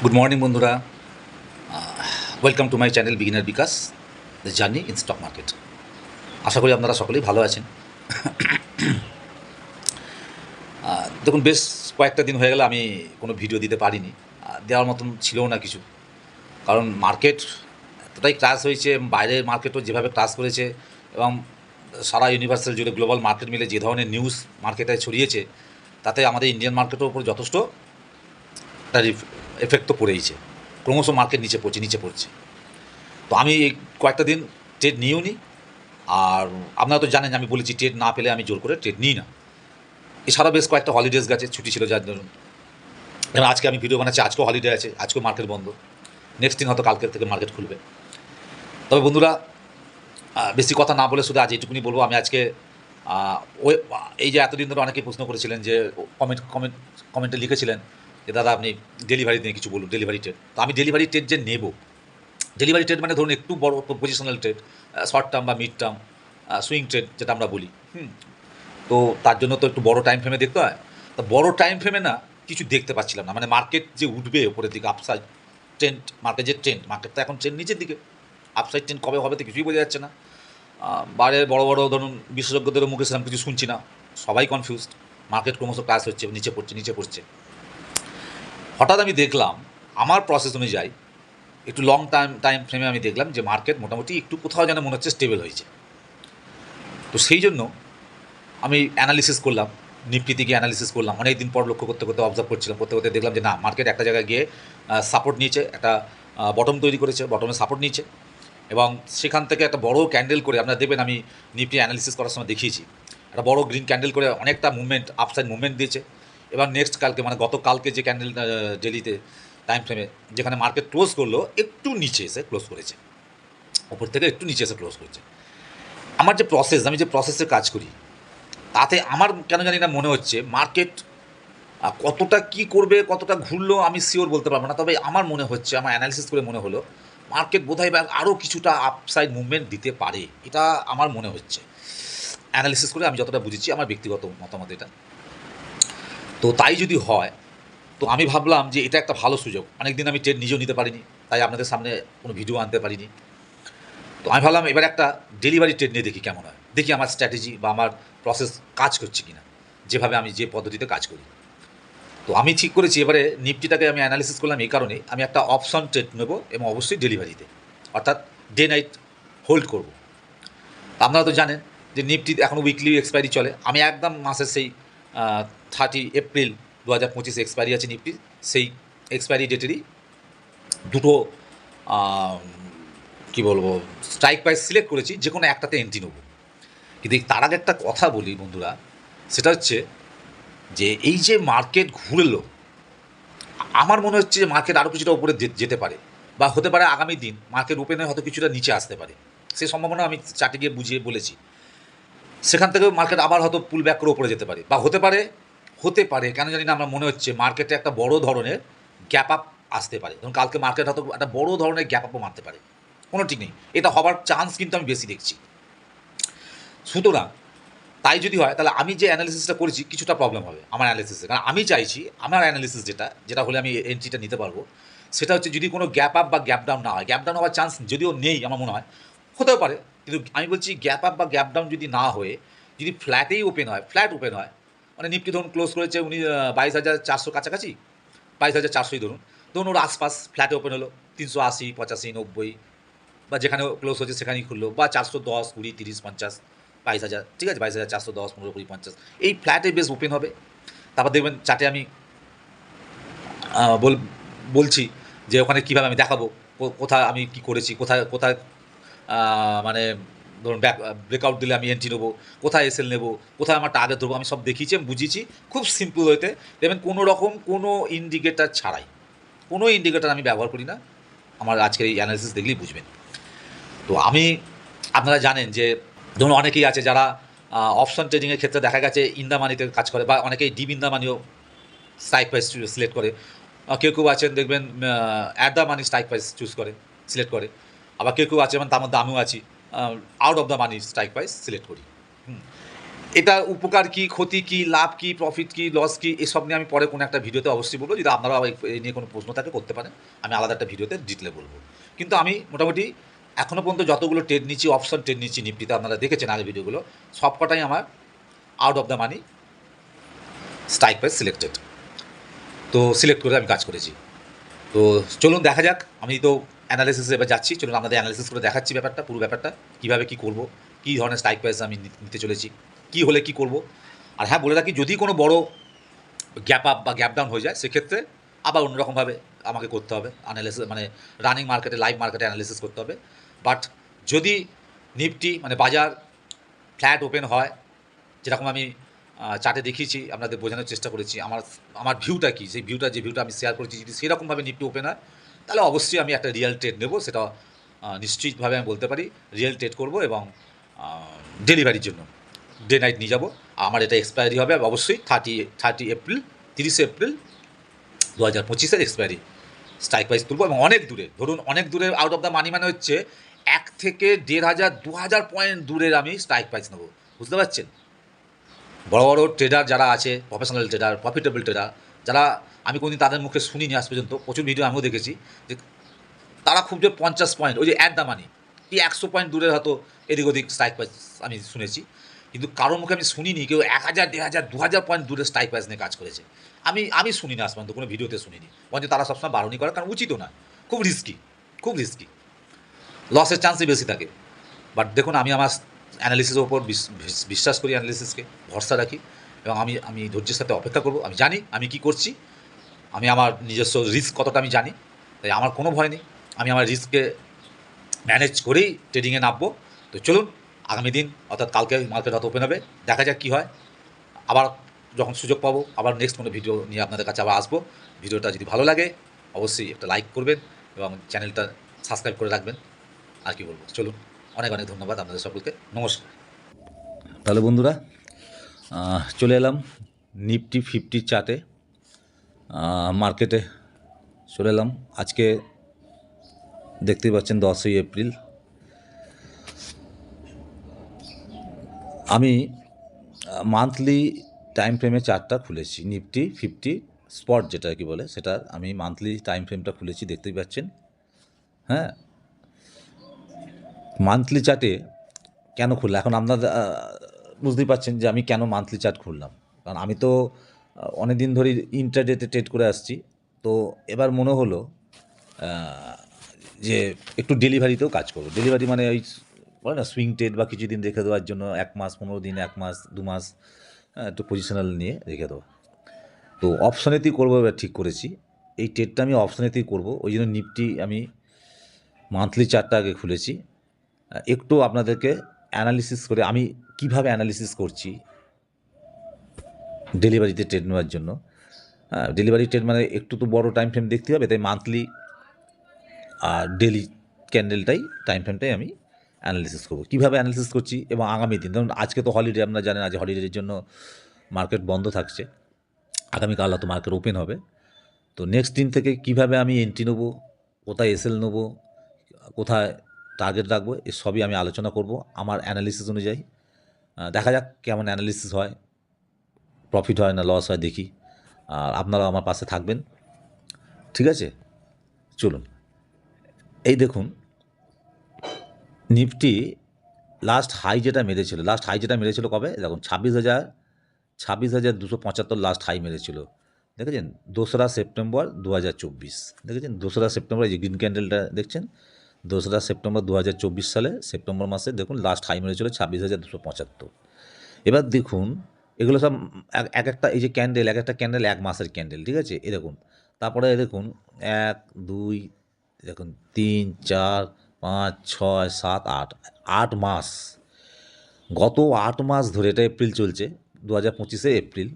Good morning বন্ধুরা, welcome to my channel beginner Bikash the journey in stock market. আশা করি আপনারা সকলেই ভালো আছেন। দেখুন, বেশ কয়েকটা দিন হয়ে গেল আমি কোনো ভিডিও দিতে পারিনি, দেওয়ার মতন ছিলও না কিছু। কারণ মার্কেট এতটাই ক্রাশ হয়েছে, বাইরের মার্কেটও যেভাবে ক্রাশ করেছে এবং সারা ইউনিভার্সাল জুড়ে গ্লোবাল মার্কেট মিলে যে ধরনের নিউজ মার্কেটে ছড়িয়েছে, তাতে আমাদের ইন্ডিয়ান মার্কেটের উপর যথেষ্ট একটা এফেক্ট তো পড়েইছে। ক্রমশ মার্কেট নিচে পড়ছে। তো আমি এই কয়েকটা দিন ট্রেড নিয়েও নিই। আর আপনারা তো জানেন, আমি বলেছি ট্রেড না পেলে আমি জোর করে ট্রেড নিই না। এছাড়া বেশ কয়েকটা হলিডেজ গেছে, ছুটি ছিল যার জন্য। এবং আজকে আমি ভিডিও বানাচ্ছি, আজকেও হলিডে আছে, আজকেও মার্কেট বন্ধ। নেক্সট দিন হয়তো কালকের থেকে মার্কেট খুলবে। তবে বন্ধুরা, বেশি কথা না বলে শুধু আজ এইটুকুনি বলবো। আমি আজকে ওই এই যে এতদিন ধরে অনেকেই প্রশ্ন করেছিলেন, যে কমেন্টে লিখেছিলেন যে দাদা আপনি ডেলিভারি নিয়ে কিছু বলুন, ডেলিভারি ট্রেড। তো আমি ডেলিভারি ট্রেড যে নেব, ডেলিভারি ট্রেড মানে ধরুন একটু বড় পজিশনাল ট্রেড, শর্ট টার্ম বা মিড টার্ম সুইং ট্রেড যেটা আমরা বলি। তো তার জন্য তো একটু বড় টাইম ফ্রেমে দেখতে হয়। তো বড় টাইম ফ্রেমে না কিছু দেখতে পাচ্ছিলাম না। মানে মার্কেট যে উঠবে ওপরের দিকে, আপসাইড ট্রেন্ড, মার্কেট যে ট্রেন্ড, মার্কেট তো এখন ট্রেন্ড নিচের দিকে। আপসাইড ট্রেন্ড কবে হবে তো কিছুই বোঝা যাচ্ছে না। বাইরে বড় বড় ধরুন বিশেষজ্ঞদেরও মুখে সেরকম কিছু শুনছি না, সবাই কনফিউজড। মার্কেট ক্রমশ ক্লাস হচ্ছে, নিচে পড়ছে। হঠাৎ আমি দেখলাম আমার প্রসেস অনুযায়ী একটু লং টাইম ফ্রেমে আমি দেখলাম যে মার্কেট মোটামুটি একটু কোথাও যেন মনে হচ্ছে স্টেবল হয়েছে। তো সেই জন্য আমি অ্যানালিসিস করলাম, নিফটি থেকে অ্যানালিসিস করলাম। অনেক দিন পর লক্ষ্য করতে অবজার্ভ করতে দেখলাম যে না, মার্কেট একটা জায়গায় গিয়ে সাপোর্ট নিয়েছে, একটা বটম তৈরি করেছে, বটমে সাপোর্ট নিয়েছে এবং সেখান থেকে একটা বড় ক্যান্ডেল করে, আপনারা দেখবেন আমি নিফটি অ্যানালিসিস করার সময় দেখিয়েছি, একটা বড় গ্রিন ক্যান্ডেল করে অনেকটা মুভমেন্ট, আপসাইড মুভমেন্ট দিয়েছে। এবার নেক্সট কালকে মানে গতকালকে যে ক্যান্ডেল ডেলিতে টাইম ফ্রেমে যেখানে মার্কেট ক্লোজ করলো, একটু নিচে এসে ক্লোজ করেছে, ওপর থেকে একটু নিচে এসে ক্লোজ করেছে। আমার যে প্রসেস, আমি যে প্রসেসে কাজ করি, তাতে আমার কেন জানি না মনে হচ্ছে মার্কেট কতটা কি করবে, কতটা ঘুরলো আমি শিওর বলতে পারবো না। তবে আমার মনে হচ্ছে, আমার অ্যানালিসিস করে মনে হলো মার্কেট বোধহয় বা আরও কিছুটা আপসাইড মুভমেন্ট দিতে পারে, এটা আমার মনে হচ্ছে। অ্যানালিসিস করে আমি যতটা বুঝেছি, আমার ব্যক্তিগত মতামত এটা। তো তাই যদি হয়, তো আমি ভাবলাম যে এটা একটা ভালো সুযোগ। অনেকদিন আমি ট্রেড নিজেও নিতে পারিনি, তাই আপনাদের সামনে কোনো ভিডিও আনতে পারিনি। তো আমি ভাবলাম এবার একটা ডেলিভারি ট্রেড নিয়ে দেখি কেমন হয়, দেখি আমার স্ট্র্যাটেজি বা আমার প্রসেস কাজ করছে কিনা, যেভাবে আমি যে পদ্ধতিতে কাজ করি। তো আমি ঠিক করেছি এবারে নিফটিটাকে আমি অ্যানালিসিস করলাম এই কারণে, আমি একটা অপশন ট্রেড নেব এবং অবশ্যই ডেলিভারিতে, অর্থাৎ ডে নাইট হোল্ড করব। আপনারা তো জানেন যে নিফটি এখনও উইকলি এক্সপায়ারি চলে। আমি একদম মাসের সেই 30 এপ্রিল 2025 এক্সপায়ারি আছে নিফটি, সেই এক্সপায়ারি ডেটেরই দুটো কী বলবো স্ট্রাইক প্রাইস সিলেক্ট করেছি, যে কোনো একটাতে এন্ট্রি নেব। কিন্তু তার আগে একটা কথা বলি বন্ধুরা, সেটা হচ্ছে যে এই যে মার্কেট ঘুরলো, আমার মনে হচ্ছে যে মার্কেট আরও কিছুটা উপরে যেতে পারে, বা হতে পারে আগামী দিন মার্কেট ওপেনে হয়তো কিছুটা নিচে আসতে পারে। সেই সম্ভাবনা আমি চার্টে গিয়ে বুঝিয়ে বলেছি। সেখান থেকেও মার্কেট আবার হয়তো পুল ব্যাক করে ওপরে যেতে পারে, বা হতে পারে কেন জানি না, আমার মনে হচ্ছে মার্কেটে একটা বড় ধরনের গ্যাপ আপ আসতে পারে। ধরুন কালকে মার্কেট হয়তো একটা বড় ধরনের গ্যাপ আপও মারতে পারে, কোনো ঠিক নেই। এটা হবার চান্স কিন্তু আমি বেশি দেখছি। সুতরাং তাই যদি হয়, তাহলে আমি যে অ্যানালিসিসটা করেছি কিছুটা প্রবলেম হবে আমার অ্যানালিসিসে। কারণ আমি চাইছি আমার অ্যানালিসিস যেটা হলে আমি এন্ট্রিটা নিতে পারবো, সেটা হচ্ছে যদি কোনো গ্যাপ আপ বা গ্যাপ ডাউন না হয়। গ্যাপ ডাউন হওয়ার চান্স যদিও নেই আমার মনে হয়, হতেও পারে, কিন্তু আমি বলছি গ্যাপ আপ বা গ্যাপ ডাউন যদি না হয়ে যদি ফ্ল্যাট ওপেন হয়, মানে নিফটি ধরুন ক্লোজ করেছে 22,400 কাছাকাছি, 22,400 ধরুন ওর আশপাশ ফ্ল্যাটে ওপেন হলো 380, 85, 90, বা যেখানে ক্লোজ হচ্ছে সেখানেই খুললো, বা 410, 20, 30, 50, 22,000, ঠিক আছে, 22,410, 15, 20, 50, এই ফ্ল্যাটে বেশ ওপেন হবে। তারপর দেখবেন চার্টে আমি বলছি যে ওখানে কীভাবে আমি দেখাবো কোথায় আমি কী করেছি, কোথায় মানে ধরুন ব্রেকআউট দিলে আমি এন্ট্রি নেবো, কোথায় এসএল নেবো, কোথায় আমার টার্গেট ধরবো, আমি সব দেখিয়েছি, আমি বুঝিয়েছি খুব সিম্পল হইতে। দেখবেন কোনো রকম কোনো ইন্ডিকেটার ছাড়াই, কোনো ইন্ডিকেটার আমি ব্যবহার করি না। আমার আজকের এই অ্যানালিসিস দেখলেই বুঝবেন। তো আপনারা জানেন যে ধরুন অনেকেই আছে যারা অপশন ট্রেডিংয়ের ক্ষেত্রে দেখা গেছে ইন্দামানিতে কাজ করে, বা অনেকেই ডিপ ইন্দামানিও স্ট্রাইক প্রাইস সিলেক্ট করে। কেউ আছেন দেখবেন at the money strike price select করে। আবার কেউ আছে, মানে তার মধ্যে আমিও আছি, out of the money strike price select করি। এটা উপকার কী, ক্ষতি কী, লাভ কী, প্রফিট কী, লস কী, এসব নিয়ে আমি পরে কোনো একটা ভিডিওতে অবশ্যই বলবো। যদি আপনারা এই নিয়ে কোনো প্রশ্ন থাকে করতে পারেন, আমি আলাদা একটা ভিডিওতে ডিটেলে বলবো। কিন্তু আমি মোটামুটি এখনও পর্যন্ত যতগুলো ট্রেড নিচ্ছি, অপশন ট্রেড নিচ্ছি নিফটিতে, আপনারা দেখেছেন আগের ভিডিওগুলো, সব কটাই আমার out of the money strike price selected. তো সিলেক্ট করে আমি কাজ করেছি। তো চলুন দেখা যাক। আমি তো অ্যানালিসিসে এবার যাচ্ছি, চলুন আপনাদের অ্যানালিসিস করে দেখাচ্ছি ব্যাপারটা, পুরো ব্যাপারটা কীভাবে কী করবো, কী ধরনের স্ট্রাইক প্রাইস আমি নিতে চলেছি, কী হলে কী করবো। আর হ্যাঁ, বলে রাখি, যদি কোনো বড় গ্যাপ আপ বা গ্যাপ ডাউন হয়ে যায়, সেক্ষেত্রে আবার অন্যরকমভাবে আমাকে করতে হবে অ্যানালিসিস, মানে রানিং মার্কেটে, লাইভ মার্কেটে অ্যানালিসিস করতে হবে। বাট যদি নিফটি মানে বাজার ফ্ল্যাট ওপেন হয়, যেরকম আমি চার্টে দেখিয়েছি, আপনাদের বোঝানোর চেষ্টা করেছি, আমার ভিউটা কী, সেই ভিউটা, যে ভিউটা আমি শেয়ার করেছি, যদি সেরকমভাবে নিফটি ওপেন হয়, তাহলে অবশ্যই আমি একটা রিয়েল ট্রেড নেব। সেটা নিশ্চিতভাবে আমি বলতে পারি, রিয়েল ট্রেড করব এবং ডেলিভারির জন্য ডে নাইট নিয়ে যাবো। আমার এটা এক্সপায়ারি হবে অবশ্যই 30 এপ্রিল 2025 এক্সপায়ারি। স্ট্রাইক প্রাইস তুলবো এবং অনেক দূরে, ধরুন অনেক দূরে, আউট অফ দ্য মানি মানে হচ্ছে 1 থেকে 1,500 2,000 পয়েন্ট দূরের আমি স্ট্রাইক প্রাইস নেবো। বুঝতে পারছেন? বড় বড় ট্রেডার যারা আছে, প্রফেশনাল ট্রেডার, প্রফিটেবল ট্রেডার, যারা আমি কোনোদিন তাদের মুখে শুনিনি আজ পর্যন্ত, প্রচুর ভিডিও আমিও দেখেছি, যে তারা খুব যে 50 পয়েন্ট, ওই যে অ্যাট দ্য মানি, কি 100 পয়েন্ট দূরের হয়তো এদিক ওদিক স্ট্রাইক প্রাইস আমি শুনেছি, কিন্তু কারোর মুখে আমি শুনিনি কেউ 1,000 1,500 2,000 পয়েন্ট দূরে স্ট্রাইক প্রাইস নিয়ে কাজ করেছে। আমি শুনি না আজ পর্যন্ত, কোনো ভিডিওতে শুনিনি। বরঞ্চ তারা সবসময় বারণই করে, কারণ উচিতও না, খুব রিস্কি, খুব রিস্কি, লসের চান্সই বেশি থাকে। বাট দেখুন, আমি আমার অ্যানালিসিসের ওপর বিশ্বাস করি, অ্যানালিসিসকে ভরসা রাখি, এবং আমি ধৈর্যের সাথে অপেক্ষা করব। আমি জানি আমি কি করছি, আমি আমার নিজস্ব রিস্ক কতটা আমি জানি, তাই আমার কোনো ভয় নেই। আমি আমার রিস্ককে ম্যানেজ করেই ট্রেডিংয়ে নামবো। তো চলুন, আগামী দিন অর্থাৎ কালকে মার্কেট হয়তো ওপেন হবে, দেখা যাক কী হয়। আবার যখন সুযোগ পাবো, আবার নেক্সট কোনো ভিডিও নিয়ে আপনাদের কাছে আবার আসবো। ভিডিওটা যদি ভালো লাগে অবশ্যই একটা লাইক করবেন এবং চ্যানেলটা সাবস্ক্রাইব করে রাখবেন। আর কি বলবো, চলুন, অনেক অনেক ধন্যবাদ আপনাদের সকলকে, নমস্কার। তাহলে বন্ধুরা, চলে এলাম নিফটি 50 চার্টে, মার্কেটে চলে এলাম। আজকে দেখতেই পাচ্ছেন 10ই এপ্রিল। আমি মান্থলি টাইম ফ্রেমে চার্টটা খুলেছি, নিফটি 50 স্পট যেটা কি বলে, সেটার আমি মান্থলি টাইম ফ্রেমটা খুলেছি, দেখতেই পাচ্ছেন। হ্যাঁ, মান্থলি চার্টে কেন খুললাম, এখন আপনারা বুঝতেই পারছেন যে আমি কেন মান্থলি চার্ট খুললাম। কারণ আমি তো অনেক দিন ধরেই ইন্টারডেতে ট্রেড করে আসছি। তো এবার মনে হলো যে একটু ডেলিভারিতেও কাজ করবো। ডেলিভারি মানে ওই বলে না, সুইং ট্রেড বা কিছুদিন রেখে দেওয়ার জন্য 1 মাস, 15 দিন, 1 মাস, 2 মাস, একটু পজিশনাল নিয়ে রেখে দেবো। তো অপশনেতেই করবো এবার ঠিক করেছি। এই ট্রেডটা আমি অপশনেতেই করবো, ওই জন্য নিফটি আমি মান্থলি চার্টটা আগে খুলেছি। একটু আপনাদেরকে অ্যানালিসিস করে আমি কিভাবে অ্যানালিসিস করছি ডেলিভারিতে ট্রেড নেওয়ার জন্য। ডেলিভারি ট্রেড মানে একটু তো বড় টাইম ফ্রেম দেখতে হবে, তাই মান্থলি আর ডেলি ক্যান্ডেলটাই, টাইম ফ্রেমটাই আমি অ্যানালিসিস করবো। কীভাবে অ্যানালিসিস করছি এবং আগামী দিন, ধরুন আজকে তো হলিডে, আপনারা জানেন আজ হলিডের জন্য মার্কেট বন্ধ থাকছে, আগামীকাল হয়তো মার্কেট ওপেন হবে। তো নেক্সট দিন থেকে কিভাবে আমি এন্ট্রি নেবো, কোথায় এসএল নেবো, কোথায় টার্গেট রাখবো, এ সবই আমি আলোচনা করব আমার অ্যানালিসিস অনুযায়ী। দেখা যাক কেমন অ্যানালিসিস হয়, প্রফিট হয় না লস হয়, দেখি। আর আপনারাও আমার পাশে থাকবেন, ঠিক আছে? চলুন, এই দেখুন নিফটি লাস্ট হাই যেটা মেরেছিল কবে দেখুন, 26,275 লাস্ট হাই মেরেছিল, দেখেছেন? 2রা সেপ্টেম্বর 2024, দেখেছেন? 2রা সেপ্টেম্বর, এই যে গ্রিন ক্যান্ডেলটা দেখছেন, 2রা সেপ্টেম্বর 2024 সালে সেপ্টেম্বর মাসে দেখুন লাস্ট হাই মেরেছিল 26,275। এবার দেখুন এগুলো সব একটা, এই যে ক্যান্ডেল, এক একটা ক্যান্ডেল 1 মাসের ক্যান্ডেল, ঠিক আছে? এ দেখুন, তারপরে দেখুন 1 2 দেখুন 3 4 5 6 7 8, 8 মাস, গত 8 মাস ধরে, এটা এপ্রিল চলছে, 2025 এপ্রিল,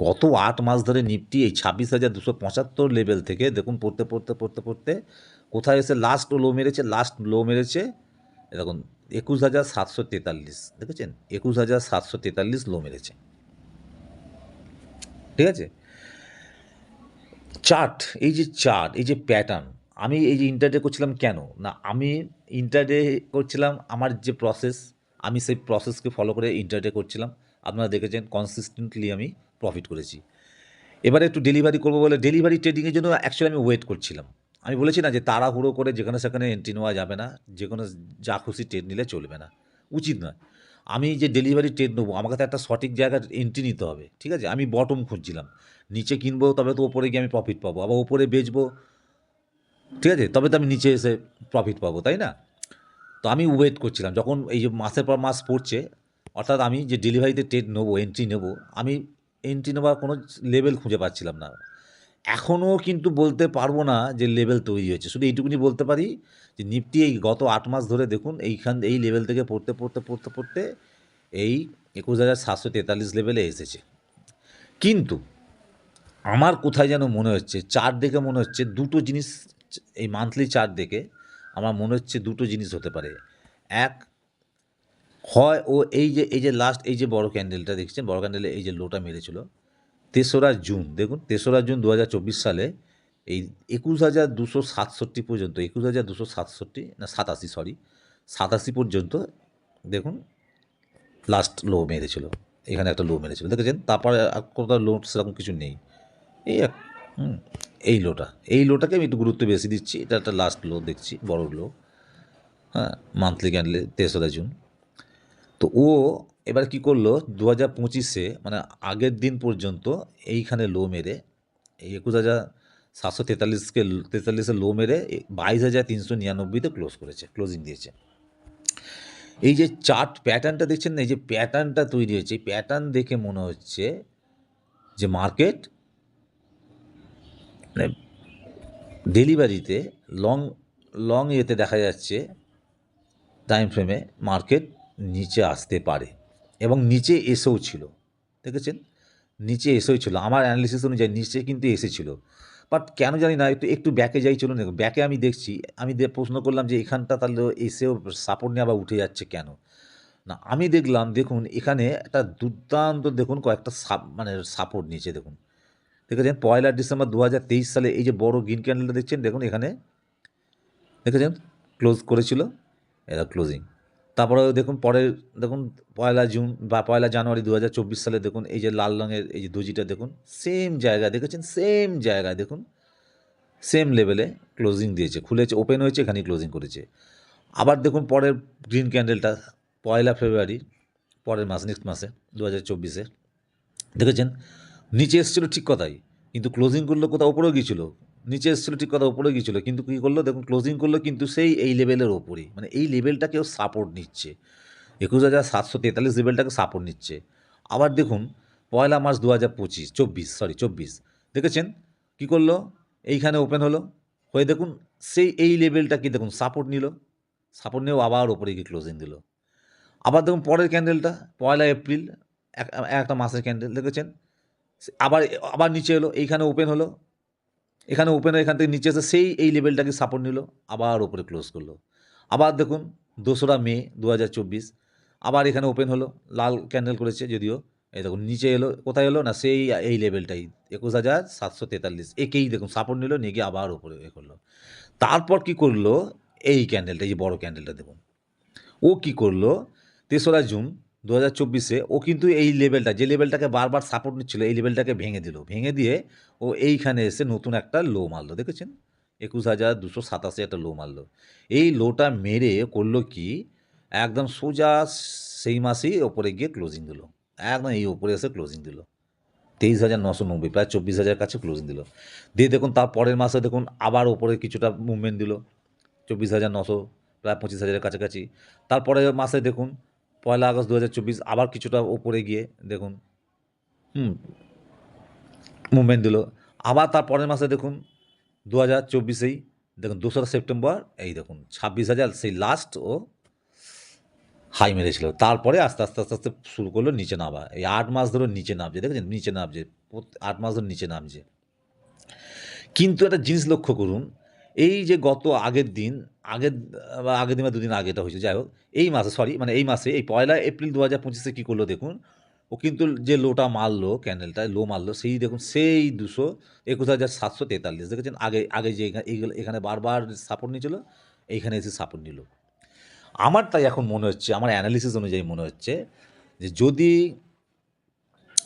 গত 8 মাস ধরে নিফটি এই 26,275 লেভেল থেকে দেখুন পড়তে কোথায় এসে লাস্ট লো মেরেছে দেখুন 21,743, দেখেছেন? 21,743 লো মেরেছে, ঠিক আছে? চার্ট, এই যে প্যাটার্ন, আমি এই যে ইন্টারডে করছিলাম কেন না, আমি ইন্টারডে করছিলাম আমার যে প্রসেস, আমি সেই প্রসেসকে ফলো করে ইন্টারডে করছিলাম। আপনারা দেখেছেন কনসিস্টেন্টলি আমি প্রফিট করেছি। এবারে একটু ডেলিভারি করবো বলে ডেলিভারি ট্রেডিংয়ের জন্য অ্যাকচুয়ালি আমি ওয়েট করছিলাম। আমি বলেছি না যে তাড়াহুড়ো করে যেখানে সেখানে এন্ট্রি নেওয়া যাবে না, যেকোনো যা খুশি ট্রেড নিলে চলবে না, উচিত নয়। আমি যে ডেলিভারি ট্রেড নেবো আমাকে তো একটা সঠিক জায়গার এন্ট্রি নিতে হবে, ঠিক আছে? আমি বটম খুঁজছিলাম, নিচে কিনবো তবে তো ওপরে গিয়ে আমি প্রফিট পাবো, আবার ওপরে বেচবো, ঠিক আছে? তবে তো আমি নিচে এসে প্রফিট পাবো, তাই না? তো আমি ওয়েট করছিলাম যখন এই যে মাসের পর মাস পড়ছে, অর্থাৎ আমি যে ডেলিভারিতে ট্রেড নেবো, এন্ট্রি নেবো, আমি এন্ট্রি নেওয়ার কোনো লেভেল খুঁজে পাচ্ছিলাম না। এখনও কিন্তু বলতে পারবো না যে লেভেল তৈরি হয়েছে, শুধু এইটুকুনি বলতে পারি যে নিফটি এই গত 8 মাস ধরে দেখুন এই লেভেল থেকে পড়তে এই 21,743 লেভেলে এসেছে। কিন্তু আমার কোথায় যেন মনে হচ্ছে, চার্ট দেখে মনে হচ্ছে দুটো জিনিস, এই মান্থলি চার্ট দেখে আমার মনে হচ্ছে দুটো জিনিস হতে পারে। এক, হয় ও এই যে লাস্ট এই যে বড় ক্যান্ডেলটা দেখছেন, বড় ক্যান্ডেলে এই যে লোটা মেরেছিল 3রা জুন, দেখুন 3রা জুন 2024 সালে এই 21,267 পর্যন্ত, 21,267 না 87, সরি 87 পর্যন্ত দেখুন লাস্ট লো মেরেছিল। এখানে একটা লো মেরেছিল, দেখেছেন? তারপরে আর কোথাও লো সেরকম কিছু নেই। এই হুম, এই লোটাকে আমি একটু গুরুত্ব বেশি দিচ্ছি। এটা একটা লাস্ট লো দেখছি, বড় লো, হ্যাঁ, মান্থলি ক্যান্ডেলে 3রা জুন। তো ও এবার কি করলো, 2025-এ মানে আগের দিন পর্যন্ত এইখানে লো মেরে এই 21,743 লো মেরে 22,399-তে ক্লোজ করেছে, ক্লোজিং দিয়েছে। এই যে চার্ট প্যাটার্নটা দেখছেন না, এই যে প্যাটার্নটা তৈরি হয়েছে, এই প্যাটার্ন দেখে মনে হচ্ছে যে মার্কেট মানে ডেলিভারিতে লং লং ইয়েতে দেখা যাচ্ছে টাইম ফ্রেমে মার্কেট নিচে আসতে পারে, এবং নিচে এসেও ছিল, দেখেছেন? নিচে এসেও ছিল, আমার অ্যানালিসিস অনুযায়ী নিচে কিন্তু এসেছিল, বাট কেন জানি না একটু ব্যাকে যাই, চলুন দেখুন ব্যাকে আমি দেখছি। আমি প্রশ্ন করলাম যে এখানটা তাহলে এসেও সাপোর্ট নিয়ে আবার উঠে যাচ্ছে কেন না, আমি দেখলাম দেখুন এখানে একটা দুর্দান্ত দেখুন কয়েকটা মানে সাপোর্ট নিচে দেখুন, দেখেছেন? 1 ডিসেম্বর 2023 সালে এই যে বড় গ্রিন ক্যান্ডেলটা দেখছেন, দেখুন এখানে দেখেছেন ক্লোজ করেছিল, এরা ক্লোজিং। তারপরে দেখুন পরের দেখুন 1 জুন বা 1 জানুয়ারি 2024 সালে দেখুন এই যে লাল রঙের এই যে দোজিটা দেখুন, সেম জায়গায়, দেখেছেন? সেম জায়গায় দেখুন, সেম লেভেলে ক্লোজিং দিয়েছে, খুলেছে, ওপেন হয়েছে, এখানেই ক্লোজিং করেছে। আবার দেখুন পরের গ্রিন ক্যান্ডেলটা 1 ফেব্রুয়ারি, পরের মাস, নেক্সট মাসে 2024-এ, দেখেছেন? নিচে এসেছিলো ঠিক কথাই, কিন্তু ক্লোজিং করলো কোথাও ওপরেও গিয়েছিলো, নিচে এসেছিলো ঠিক কথা ওপরেও গিয়েছিলো, কিন্তু কী করলো দেখুন, ক্লোজিং করলো কিন্তু সেই এই লেভেলের ওপরেই, মানে এই লেভেলটাকেও সাপোর্ট নিচ্ছে, 21,743 লেভেলটাকে সাপোর্ট নিচ্ছে। আবার দেখুন 1 মার্চ 2024, দেখেছেন কী করলো, এইখানে ওপেন হলো, হয়ে দেখুন সেই এই লেভেলটাকে দেখুন সাপোর্ট নিল, সাপোর্ট নিয়েও আবার ওপরে গিয়ে ক্লোজিং দিল। আবার দেখুন পরের ক্যান্ডেলটা 1 এপ্রিল, একটা মাসের ক্যান্ডেল, দেখেছেন? আবার আবার নিচে এলো, এইখানে ওপেন হলো, এখানে ওপেন হয়ে এখান থেকে নিচে এসে সেই এই লেভেলটাকে সাপোর্ট নিল, আবার ওপরে ক্লোজ করলো। আবার দেখুন 2রা মে 2024 আবার এখানে ওপেন হলো, লাল ক্যান্ডেল করেছে যদিও, এই দেখুন নিচে এলো, কোথায় এলো না সেই এই লেভেলটাই 21,743, একেই দেখুন সাপোর্ট নিল, নিয়ে গিয়ে আবার ওপরে এ করলো। তারপর কি করলো, এই ক্যান্ডেলটা, এই যে বড় ক্যান্ডেলটা দেখুন, ও কি করলো 3রা জুন 2024-এ ও কিন্তু এই লেভেলটা, যে লেভেলটাকে বারবার সাপোর্ট নিচ্ছিল, এই লেভেলটাকে ভেঙে দিল, ভেঙে দিয়ে ও এইখানে এসে নতুন একটা লো মারলো, দেখেছেন? 21,287 একটা লো মারলো। এই লোটা মেরে করলো কি, একদম সোজা সেই মাসেই ওপরে গিয়ে ক্লোজিং দিল, একদম এই ওপরে এসে ক্লোজিং দিল 23,990, প্রায় 24,000 কাছে ক্লোজিং দিল। দিয়ে দেখুন তার পরের মাসে দেখুন আবার ওপরে কিছুটা মুভমেন্ট দিল, 24,900, প্রায় 25,000-এর কাছাকাছি। তারপরের মাসে দেখুন 1 আগস্ট 2024 আবার কিছুটা ওপরে গিয়ে দেখুন মুভমেন্ট দিল। আবার তার পরের মাসে দেখুন 2024-এই দেখুন 2রা সেপ্টেম্বর এই দেখুন 26,000 সেই লাস্ট ও হাই মেরেছিল। তারপরে আস্তে, আস্তে, আস্তে, আস্তে শুরু করলো নিচে নামা। এই 8 মাস ধরে নিচে নামছে, দেখেছেন? নিচে নামছে, 8 মাস ধরে নিচে নামছে। কিন্তু একটা জিনিস লক্ষ্য করুন, এই যে গত আগের দিন, আগের দিন বা দুদিন আগে এটা হয়েছে, যাই হোক, এই মাসে, সরি মানে এই মাসে, এই 1 এপ্রিল 2025-এ কী করলো দেখুন, ও কিন্তু যে লোটা মারলো, ক্যান্ডেলটা লো মারলো, সেই দেখুন সেই 21,743, দেখেছেন? আগে আগে যে এইগুলো এখানে বারবার সাপোর্ট নিয়েছিল, এইখানে এসে সাপোর্ট নিল। আমার তাই এখন মনে হচ্ছে, আমার অ্যানালিসিস অনুযায়ী মনে হচ্ছে যে যদি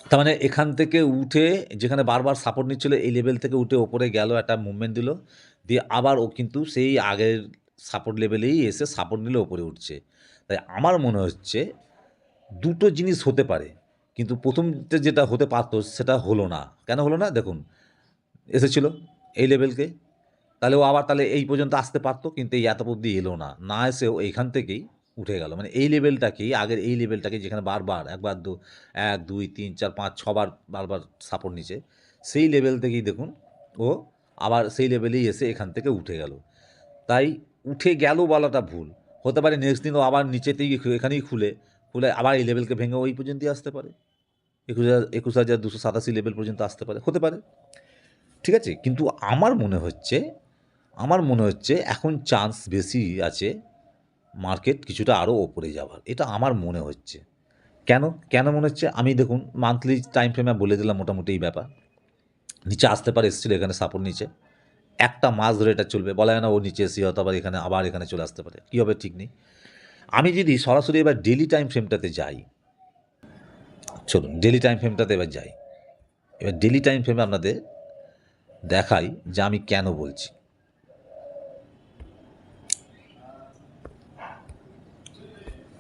তার মানে এখান থেকে উঠে যেখানে বারবার সাপোর্ট নিচ্ছিল এই লেভেল থেকে উঠে ওপরে গেল, একটা মুভমেন্ট দিল, দিয়ে আবার ও কিন্তু সেই আগের সাপোর্ট লেভেলেই এসে সাপোর্ট নিলে ওপরে উঠছে। তাই আমার মনে হচ্ছে দুটো জিনিস হতে পারে, কিন্তু প্রথমতে যেটা হতে পারতো সেটা হলো না। কেন হলো না? দেখুন, এসেছিল এই লেভেলকে, তাহলে ও আবার তাহলে এই পর্যন্ত আসতে পারতো, কিন্তু এই এত অবধি এলো না। না এসেও এইখান থেকেই উঠে গেল। মানে এই লেভেলটাকেই, আগের এই লেভেলটাকে যেখানে বারবার একবার ১, ২, ৩, ৪, ৫, ৬ বার বারবার সাপোর্ট নিচ্ছে, সেই লেভেল থেকেই দেখুন ও আবার সেই লেভেলেই এসে এখান থেকে উঠে গেল। তাই উঠে গেল বলাটা ভুল। হতে পারে নেক্সট দিন ও আবার নিচেতেই এখানেই খুলে আবার এই লেভেলকে ভেঙে ওই পর্যন্তই আসতে পারে। ২১,২৮৭ লেভেল পর্যন্ত আসতে পারে, হতে পারে। ঠিক আছে? কিন্তু আমার মনে হচ্ছে এখন চান্স বেশি আছে মার্কেট কিছুটা আরও ওপরে যাওয়ার। এটা আমার মনে হচ্ছে। কেন? কেন মনে হচ্ছে? আমি দেখুন মান্থলি টাইম ফ্রেমে বলে দিলাম মোটামুটি এই ব্যাপার। নিচে আসতে পারে, এসেছিল এখানে সাপোর্ট নিচে। একটা মাস ধরে এটা চলবে। বলা যায় না ও নিচে এসে হয়তো আবার এখানে চলে আসতে পারে। কী হবে ঠিক নেই। আমি যদি সরাসরি এবার ডেইলি টাইম ফ্রেমটাতে যাই, চলুন ডেইলি টাইম ফ্রেমটাতে এবার যাই। এবার ডেইলি টাইম ফ্রেমে আপনাদের দেখাই যে আমি কেন বলছি।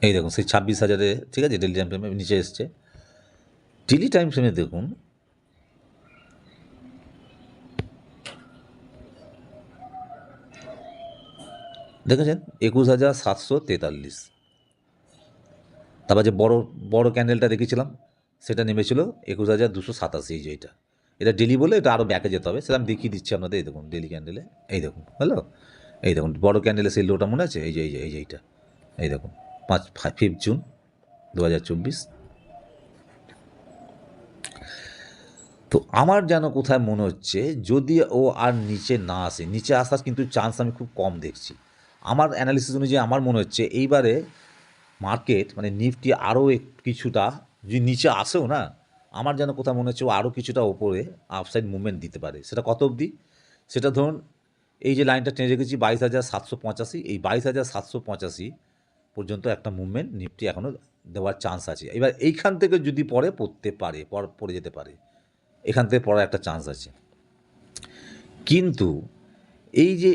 এই দেখুন সেই ২৬,০০০-এ, ঠিক আছে, ডেইলি টাইম ফ্রেমে নিচে এসছে। ডেইলি টাইম ফ্রেমে দেখুন দেখেছেন ২১,৭৪৩। তারপর যে বড় ক্যান্ডেলটা দেখেছিলাম সেটা নেমেছিল ২১,২৮৭, এই যে এটা ডেলি বলে এটা আরও ব্যাকে যেতে হবে, সেটা আমি দেখিয়ে দিচ্ছি আপনাদের। এই দেখুন ডেলি ক্যান্ডেলে, এই দেখুন হ্যালো, এই দেখুন বড় ক্যান্ডেলে সেই লোটা মনে আছে, এইটা এই দেখুন 5 জুন ২০২৪। তো আমার যেন কোথায় মনে হচ্ছে যদি ও আর নিচে না আসে, নিচে আসার কিন্তু চান্স আমি খুব কম দেখছি। আমার অ্যানালিসিস অনুযায়ী আমার মনে হচ্ছে এইবারে মার্কেট মানে নিফটি আরও কিছুটা যদি নিচে আসেও না, আমার যেন কোথাও মনে হচ্ছে ও আরও কিছুটা ওপরে আপসাইড মুভমেন্ট দিতে পারে। সেটা কত অবধি? সেটা ধরুন এই যে লাইনটা টেনে রেখেছি ২২,৭৮৫, এই ২২,৭৮৫ পর্যন্ত একটা মুভমেন্ট নিফটি এখনও দেওয়ার চান্স আছে। এবার এইখান থেকে যদি পড়ে যেতে পারে, এখান থেকে পড়ার একটা চান্স আছে। কিন্তু এই যে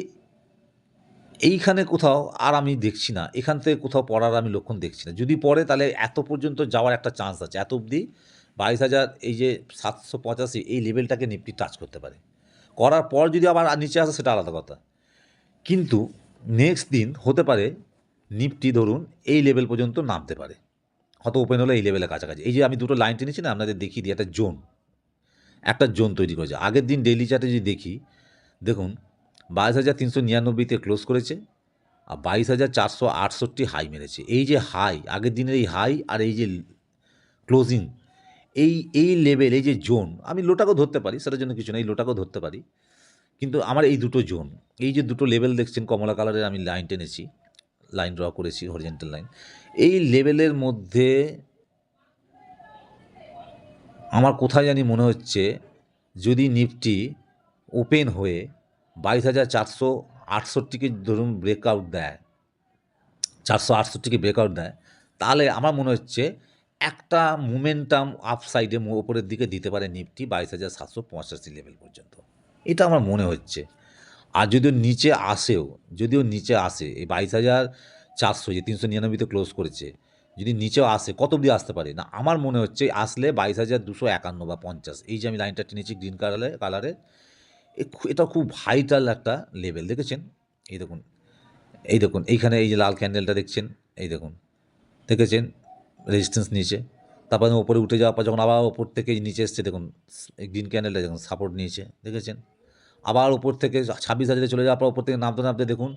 এইখানে কোথাও আর আমি দেখছি না, এখান থেকে কোথাও পড়ার আমি লক্ষণ দেখছি না। যদি পড়ে তাহলে এত পর্যন্ত যাওয়ার একটা চান্স আছে, এত অবধি ২২,০০০ এই যে ৭৮৫ এই লেভেলটাকে নিফটি টাচ করতে পারে। করার পর যদি আবার নিচে আসে সেটা আলাদা কথা। কিন্তু নেক্সট দিন হতে পারে নিফটি ধরুন এই লেভেল পর্যন্ত নামতে পারে, হয়তো ওপেন হলো এই লেভেলের কাছাকাছি। এই যে আমি দুটো লাইন টেনেছি না, আপনাদের দেখিয়ে দিই, একটা জোন তৈরি করেছে। আগের দিন ডেইলি চার্টে যদি দেখি, দেখুন ২২,৩৯৯তে ক্লোজ করেছে আর ২২,৪৬৮ হাই মেরেছে। এই যে হাই, আগের দিনের এই হাই আর এই যে ক্লোজিং, এই লেভেল, এই যে জোন, আমি লোটাকেও ধরতে পারি, সেটার জন্য কিছু না, এই লোটাকেও ধরতে পারি। কিন্তু আমার এই দুটো জোন, এই যে দুটো লেভেল দেখছেন কমলা কালারের, আমি লাইন টেনেছি, লাইন ড্র করেছি, হরিজেন্টাল লাইন। এই লেভেলের মধ্যে আমার কোথায় জানি মনে হচ্ছে যদি নিফটি ওপেন হয়ে ২২,৪৬৮কে ধরুন ব্রেকআউট দেয়, ৪৬৮কে ব্রেকআউট দেয়, তাহলে আমার মনে হচ্ছে একটা মোমেন্টাম আপসাইডে ওপরের দিকে দিতে পারে নিফটি ২২,৭৮৫ লেভেল পর্যন্ত। এটা আমার মনে হচ্ছে। আর যদিও নিচে আসে এই ২২,৪০০ যে ৩৯৯তে ক্লোজ করেছে, যদি নিচেও আসে, কত অবধি আসতে পারে না, আমার মনে হচ্ছে আসলে ২২,২৫১ বা ৫০, এই যে আমি লাইনটা টেনেছি গ্রিন কালারের, এটা খুব ভাইটাল একটা লেভেল, দেখেছেন? এই দেখুন এইখানে এই যে লাল ক্যান্ডেলটা দেখছেন, এই দেখেছেন রেজিস্ট্যান্স নিচে, তারপরে ওপরে উঠে যাওয়ার পর যখন আবার ওপর থেকে নিচে এসছে, দেখুন এই গ্রিন ক্যান্ডেলটা দেখুন সাপোর্ট নিয়েছে, দেখেছেন? আবার ওপর থেকে ২৬,০০০ চলে যাওয়ার পর ওপর থেকে নামতে দেখুন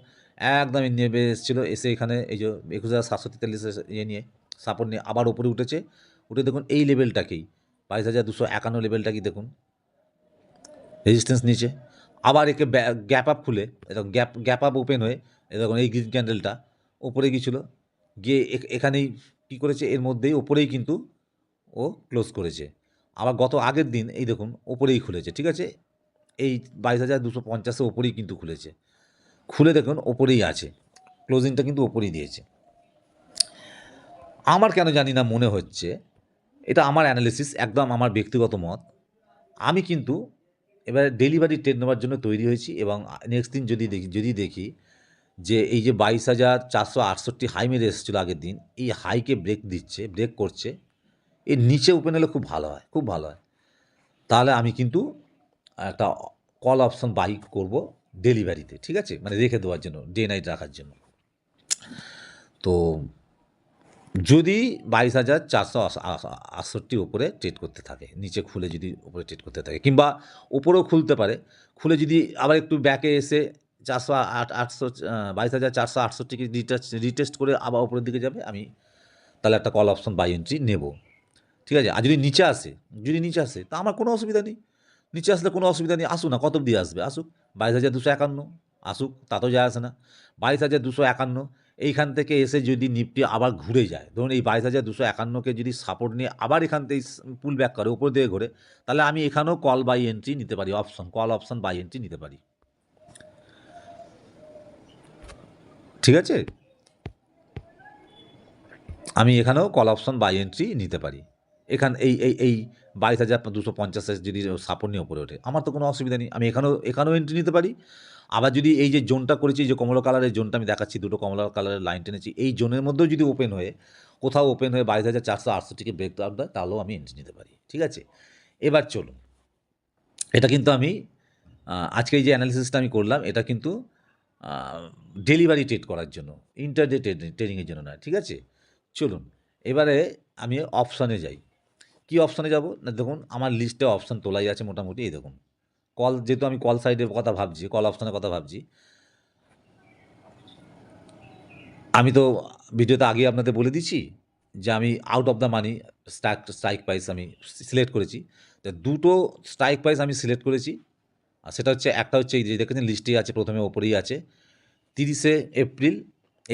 একদমই নেমে এসেছিলো, এসে এখানে এই যে ২১,৭৪৩ নিয়ে সাপোর্ট নিয়ে আবার ওপরে উঠে দেখুন এই লেভেলটাকেই ২২,২৫১ লেভেলটাকেই দেখুন রেজিস্ট্যান্স নিচে, আবার একে গ্যাপ আপ খুলে এরকম গ্যাপ আপ ওপেন হয়ে দেখুন এই গ্রিন ক্যান্ডেলটা ওপরে গিয়েছিলো, গিয়ে এখানেই কী করেছে, এর মধ্যেই ওপরেই কিন্তু ও ক্লোজ করেছে। আবার আগের দিন এই দেখুন ওপরেই খুলেছে, ঠিক আছে, এই ২২,২৫০ ওপরেই কিন্তু খুলে দেখুন ওপরেই আছে, ক্লোজিংটা কিন্তু ওপরেই দিয়েছে। আমার কেন জানি না মনে হচ্ছে, এটা আমার অ্যানালিসিস, একদম আমার ব্যক্তিগত মত, আমি কিন্তু এবারে ডেলিভারি ট্রেড নেওয়ার জন্য তৈরি হয়েছি। এবং নেক্সট দিন যদি দেখি যে এই যে 22,468 হাই মেরে এসেছিলো আগের দিন, এই হাইকে ব্রেক করছে, এর নিচে ওপেন হলে খুব ভালো হয়, খুব ভালো হয়। তাহলে আমি কিন্তু একটা কল অপশন বাই করব ডেলিভারিতে, ঠিক আছে, মানে রেখে দেওয়ার জন্য, ডে নাইট রাখার জন্য। তো যদি 22,468 ওপরে ট্রেড করতে থাকে, নিচে খুলে যদি ওপরে ট্রেড করতে থাকে, কিংবা ওপরেও খুলতে পারে, খুলে যদি আবার একটু ব্যাকে এসে 22,468কে রিটেস্ট করে আবার ওপরের দিকে যাবে, আমি তাহলে একটা কল অপশন বাই এন্ট্রি নেব, ঠিক আছে। আর যদি নিচে আসে তা আমার কোনো অসুবিধা নেই, নিচে আসলে কোনো অসুবিধা নেই, আসুক না, কত অবধি আসবে আসুক, 22,251 আসুক, তাতেও যায় আসে না। 22,251 এইখান থেকে এসে যদি নিফটি আবার ঘুরে যায়, ধরুন এই 2251কে যদি সাপোর্ট নিয়ে আবার এখান থেকে পুল ব্যাক করে, উপর দিকে ঘুরে, তাহলে আমি এখানেও কল বাই এন্ট্রি নিতে পারি, কল অপশন বাই এন্ট্রি নিতে পারি, ঠিক আছে। আমি এখানেও কল অপশন বাই এন্ট্রি নিতে পারি, এই 22,250 যদি সাপোর্ট নিয়ে উপরে ওঠে, আমার তো কোনো অসুবিধা নেই, আমি এখানেও এন্ট্রি নিতে পারি। আবার যদি এই যে জোনটা করেছি, যে কমলা কালারের জোনটা আমি দেখাচ্ছি, দুটো কমলা কালারের লাইন টেনেছি, এই জোনের মধ্যেও যদি কোথাও ওপেন হয়ে 22,468কে ব্রেক আউট দেয়, তাহলেও আমি এন্ট্রি নিতে পারি, ঠিক আছে। এবার চলুন, এটা কিন্তু আমি আজকে এই যে অ্যানালিসিসটা আমি করলাম, এটা কিন্তু ডেলিভারি ট্রেড করার জন্য, ইন্টারডে ট্রেডিংয়ের জন্য নয়, ঠিক আছে। চলুন এবারে আমি অপশানে যাই। কি অপশানে যাব না, দেখুন আমার লিস্টে অপশান তোলাই আছে মোটামুটি, এই দেখুন কল, যেহেতু আমি কল সাইডের কথা ভাবছি, কল অপশানের কথা ভাবছি, আমি তো ভিডিওতে আগেই আপনাদের বলে দিচ্ছি যে আমি out of the money strike price আমি সিলেক্ট করেছি। তো দুটো স্ট্রাইক প্রাইস আমি সিলেক্ট করেছি, আর সেটা হচ্ছে, একটা হচ্ছে এই যে দেখেছেন লিস্টেই আছে, প্রথমে ওপরেই আছে 30শে এপ্রিল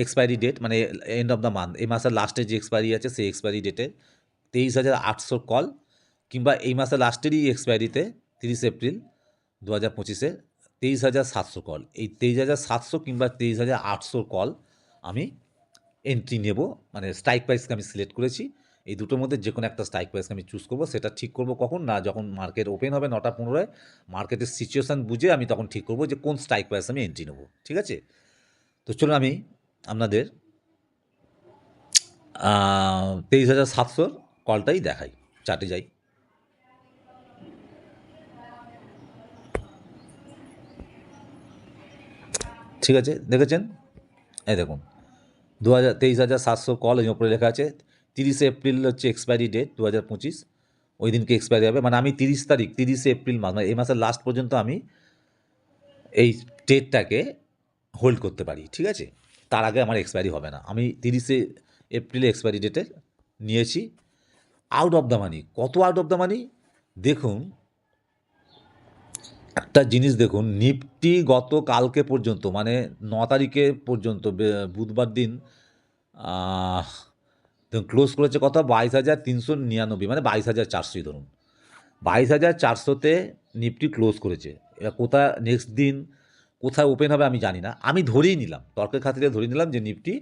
এক্সপায়ারি ডেট, মানে এন্ড অফ দ্য মান্থ, এই মাসের লাস্টে যে এক্সপায়ারি আছে সেই এক্সপায়ারি ডেটে 23,800 কল, কিংবা এই মাসের লাস্টেরই এক্সপায়ারিতে 30 এপ্রিল 2025-এ 23,700 কল, এই 23,700 কিংবা 23,800 কল আমি এন্ট্রি নেব, মানে স্ট্রাইক প্রাইসকে আমি সিলেক্ট করেছি। এই দুটোর মধ্যে যে কোনো একটা স্ট্রাইক প্রাইসকে আমি চুজ করবো, সেটা ঠিক করবো কখন না, যখন মার্কেট ওপেন হবে 9টা 15-এ, মার্কেটের সিচুয়েশান বুঝে আমি তখন ঠিক করবো যে কোন স্ট্রাইক প্রাইস আমি এন্ট্রি নেবো, ঠিক আছে। তো চলুন আমি আপনাদের 23,700 কলটাই দেখাই, চার্টে যাই। ঠিক আছে, দেখেছেন, এই দেখুন 23,700 কল, এই ওপরে লেখা আছে 30শে এপ্রিল হচ্ছে এক্সপায়ারি ডেট 2025, ওই দিনকে এক্সপায়ারি হবে, মানে আমি 30শে এপ্রিল মাস, মানে এই মাসের লাস্ট পর্যন্ত আমি এই ট্রেডটাকে হোল্ড করতে পারি, ঠিক আছে। তার আগে আমার এক্সপায়ারি হবে না, আমি 30শে এপ্রিলে এক্সপায়ারি ডেটে নিয়েছি। আউট অফ দ্য মানি, কত আউট অফ দ্য মানি দেখুন, একটা জিনিস দেখুন, নিফটি গতকালকে পর্যন্ত, মানে 9 তারিখে পর্যন্ত, বুধবার দিন ক্লোজ করেছে কত, 22,399, মানে 22,400 ধরুন, 22,400-তে নিফটি ক্লোজ করেছে। এবার নেক্সট দিন কোথায় ওপেন হবে আমি জানি না, আমি ধরেই নিলাম, তর্কের খাতিরে ধরে নিলাম যে নিফটি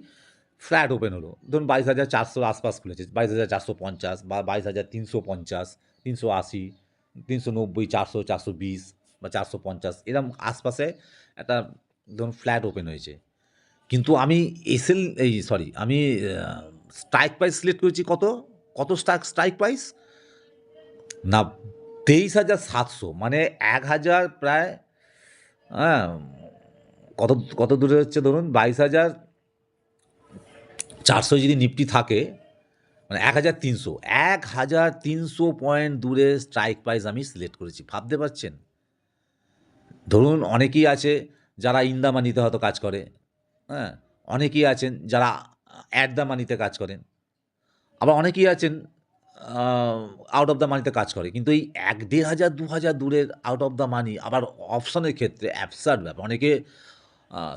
ফ্ল্যাট ওপেন হলো, ধরুন 22,400 আশপাশ খুলেছে, 22,450 বা 22,350, 380, 390, 400, 420 বা 450, এরকম আশপাশে একটা ধরুন ফ্ল্যাট ওপেন হয়েছে। কিন্তু আমি আমি স্ট্রাইক প্রাইস সিলেক্ট করেছি কত স্ট্রাইক প্রাইস না, 23,700, মানে 1,000 প্রায়, হ্যাঁ, কত দূরে হচ্ছে ধরুন, 22,400 যদি নিফটি থাকে, মানে 1,300 পয়েন্ট দূরে স্ট্রাইক প্রাইস আমি সিলেক্ট করেছি, ভাবতে পারছেন। ধরুন অনেকেই আছে যারা ইন দ্য মানিতে হয়তো কাজ করে, হ্যাঁ, অনেকেই আছেন যারা অ্যাট দ্য মানিতে কাজ করেন, আবার অনেকেই আছেন আউট অফ দ্য মানিতে কাজ করে, কিন্তু এই 1,500 2,000 দূরের আউট অফ দ্য মানি, আবার অপশনের ক্ষেত্রে অ্যাবসার্ড ব্যাপার, অনেকে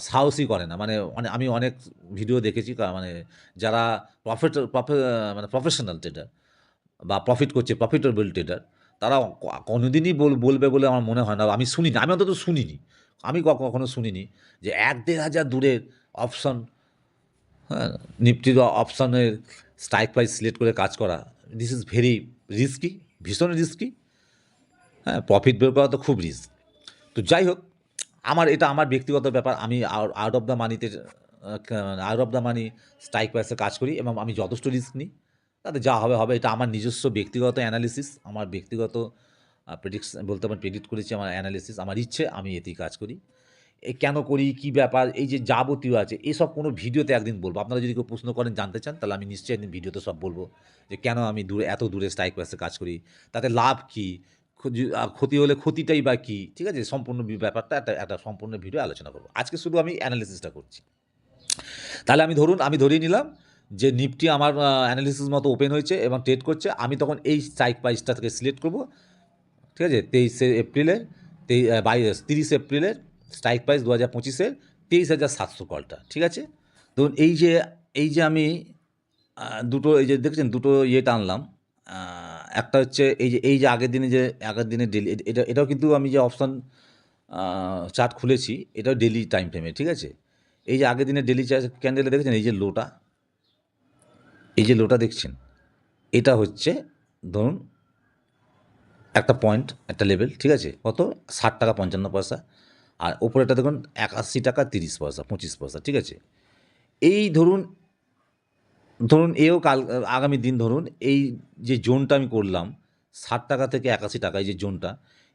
সাহসই করে না, মানে আমি অনেক ভিডিও দেখেছি, মানে যারা মানে প্রফেশনাল ট্রেডার বা প্রফিটেবল ট্রেডার, তারা কোনোদিনই বলবে বলে আমার মনে হয় না, আমি শুনিনি, আমি অন্তত শুনিনি, আমি কখনো শুনিনি যে 1,500 দূরের অপশন, হ্যাঁ, নিফটির অপশনের স্ট্রাইক প্রাইস সিলেক্ট করে কাজ করা, দিস ইজ ভেরি রিস্কি, ভীষণ রিস্কি। হ্যাঁ, প্রফিট বের করা তো খুব রিস্ক। তো যাই হোক, এটা আমার ব্যক্তিগত ব্যাপার। আমি আউট অফ দ্য মানিতে out of the money strike প্রাইসে কাজ করি এবং আমি যথেষ্ট রিস্ক নিই। তাতে যা হবে হবে, এটা আমার নিজস্ব ব্যক্তিগত অ্যানালিসিস, আমার ব্যক্তিগত বলতে পারেন প্রেডিক্ট করেছি আমার অ্যানালিসিস, আমার ইচ্ছে আমি এতেই কাজ করি। কেন করি, কী ব্যাপার, এই যে যাবতীয় আছে এসব কোনো ভিডিওতে একদিন বলবো। আপনারা যদি কেউ প্রশ্ন করেন, জানতে চান, তাহলে আমি নিশ্চয়ই একদিন ভিডিওতে সব বলবো যে কেন আমি এত দূরে স্ট্রাইক প্রাইসে কাজ করি, তাতে লাভ কী, ক্ষতি হলে ক্ষতিটাই বা কী, ঠিক আছে? সম্পূর্ণ ব্যাপারটা একটা সম্পূর্ণ ভিডিও আলোচনা করবো। আজকে শুধু আমি অ্যানালিসিসটা করছি। তাহলে আমি ধরিয়ে নিলাম যে নিফটি আমার অ্যানালিসিস মতো ওপেন হয়েছে এবং ট্রেড করছে। আমি তখন এই স্ট্রাইক প্রাইসটা থেকে সিলেক্ট করবো, ঠিক আছে? 30 এপ্রিলের স্ট্রাইক প্রাইস 2025-এর 23,700 কলটা, ঠিক আছে? ধরুন এই যে আমি দুটো, এই যে দেখছেন দুটো টানলাম। একটা হচ্ছে এই যে আগের দিনে ডেলি, এটাও কিন্তু আমি যে অপশান চার্ট খুলেছি, এটাও ডেলি টাইম ফ্রেমে, ঠিক আছে? এই যে আগের দিনের ডেলি ক্যান্ডেলে দেখেছেন, এই যে লোটা দেখছেন, এটা হচ্ছে ধরুন একটা পয়েন্ট, একটা লেভেল, ঠিক আছে? কত? 60 টাকা 55 পয়সা। আর ওপরেটা দেখুন 81 টাকা 30 পয়সা, 25 পয়সা, ঠিক আছে? এই ধরুন আগামী দিন ধরুন এই যে জোনটা আমি করলাম 60 টাকা থেকে 81 টাকা, এই যে জোনটা,